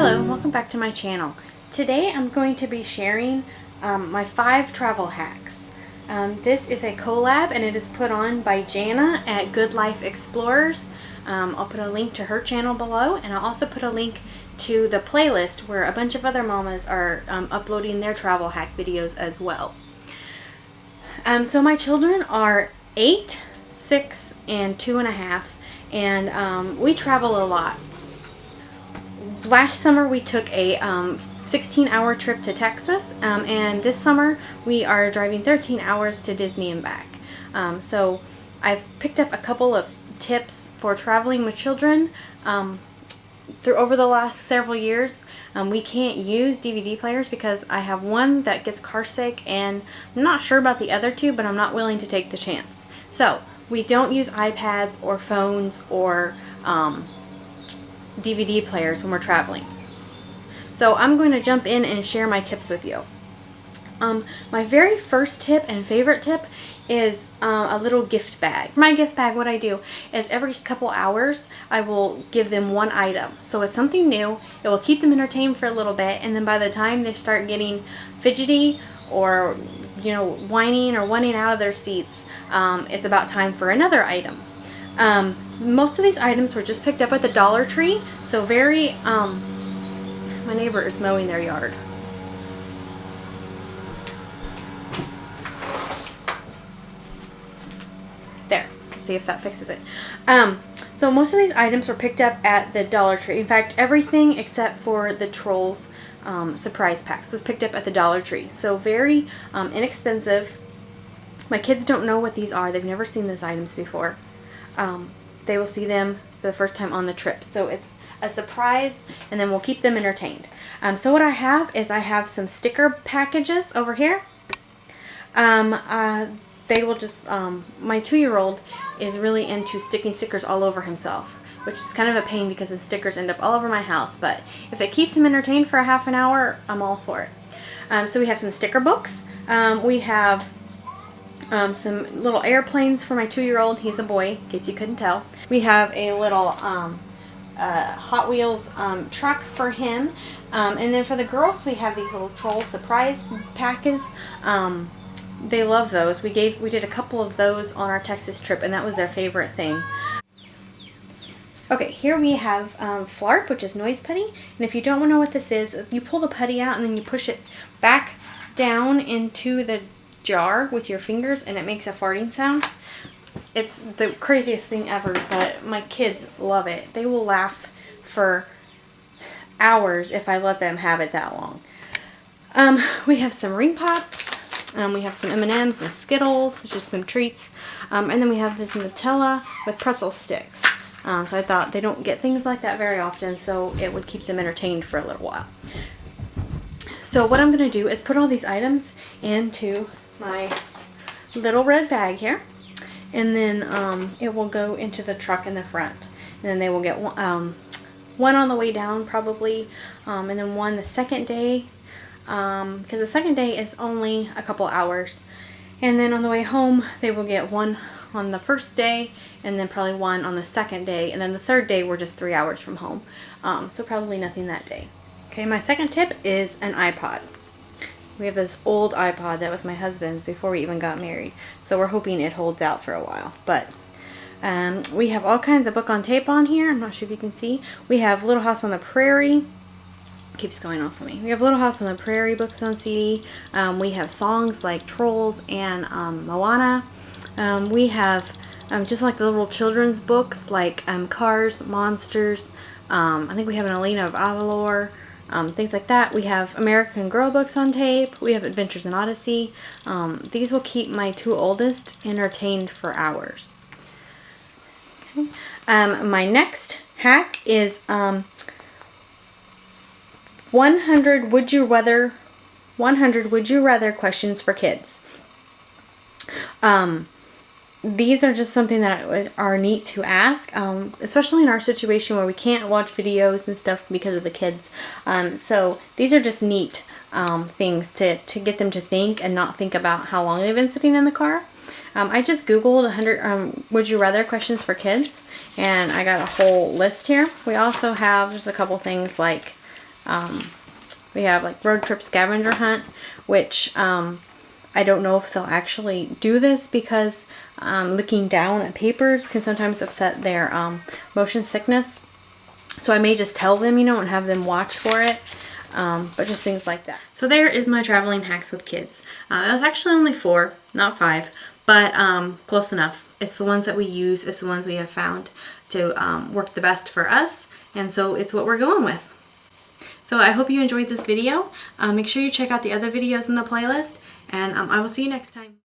Hello, welcome back to my channel. Today I'm going to be sharing my 5 travel hacks. This is a collab and it is put on by Jana at Goodlife Xplorers. I'll put a link to her channel below, and I'll also put a link to the playlist where a bunch of other mamas are uploading their travel hack videos as well. So my children are 8, 6, and 2.5, and we travel a lot. Last summer we took a 16-hour trip to Texas, and this summer we are driving 13 hours to Disney and back. So I've picked up a couple of tips for traveling with children over the last several years. We can't use DVD players because I have one that gets car sick, and I'm not sure about the other two, but I'm not willing to take the chance. So we don't use iPads or phones or DVD players when we're traveling. So I'm going to jump in and share my tips with you. My very first tip and favorite tip is a little gift bag. My gift bag, what I do is every couple hours I will give them one item. So it's something new. It will keep them entertained for a little bit, and then by the time they start getting fidgety or whining or wanting out of their seats, it's about time for another item. Most of these items were just picked up at the Dollar Tree, so my neighbor is mowing their yard. There, see if that fixes it. So most of these items were picked up at the Dollar Tree. In fact, everything except for the Trolls surprise packs was picked up at the Dollar Tree. So very inexpensive. My kids don't know what these are. They've never seen these items before. They will see them for the first time on the trip. So it's a surprise, and then we'll keep them entertained. So what I have some sticker packages over here. They will just, my 2-year-old is really into sticking stickers all over himself, which is kind of a pain because the stickers end up all over my house. But if it keeps him entertained for a half an hour, I'm all for it. So we have some sticker books. We have some little airplanes for my 2-year-old. He's a boy, in case you couldn't tell. We have a little Hot Wheels truck for him. And then for the girls, we have these little Troll surprise packages. They love those. We did a couple of those on our Texas trip, and that was their favorite thing. Okay, here we have Flarp, which is noise putty. And if you don't know what this is, you pull the putty out and then you push it back down into the jar with your fingers, and it makes a farting sound. It's the craziest thing ever, but my kids love it. They will laugh for hours if I let them have it that long. We have some ring pops. We have some M&Ms and Skittles, just some treats. And then we have this Nutella with pretzel sticks. So I thought they don't get things like that very often, so it would keep them entertained for a little while. So what I'm going to do is put all these items into my little red bag here, and then it will go into the truck in the front, and then they will get one on the way down probably, and then one the second day, because the second day is only a couple hours, and then on the way home they will get one on the first day, and then probably one on the second day, and then the third day we're just 3 hours from home, so probably nothing that day. Okay, my second tip is an iPod. We have this old iPod that was my husband's before we even got married, so we're hoping it holds out for a while. But we have all kinds of book on tape on here. I'm not sure if you can see. We have Little House on the Prairie. Keeps going off of me. We have Little House on the Prairie books on CD. We have songs like Trolls and Moana. We have just like the little children's books like Cars, Monsters. I think we have an Alina of Avalor. Things like that. We have American Girl books on tape. We have Adventures in Odyssey. These will keep my 2 oldest entertained for hours. Okay. My next hack is 100 would you rather questions for kids. These are just something that are neat to ask, especially in our situation where we can't watch videos and stuff because of the kids. So these are just neat things to get them to think and not think about how long they've been sitting in the car. I just Googled 100 would you rather questions for kids, and I got a whole list here. We also have just a couple things like We have like road trip scavenger hunt, which I don't know if they'll actually do this because looking down at papers can sometimes upset their motion sickness. So I may just tell them, you know, and have them watch for it. But just things like that. So there is my traveling hacks with kids. It was actually only 4, not 5, but close enough. It's the ones that we use. It's the ones we have found to work the best for us. And so it's what we're going with. So I hope you enjoyed this video. Make sure you check out the other videos in the playlist. And I will see you next time.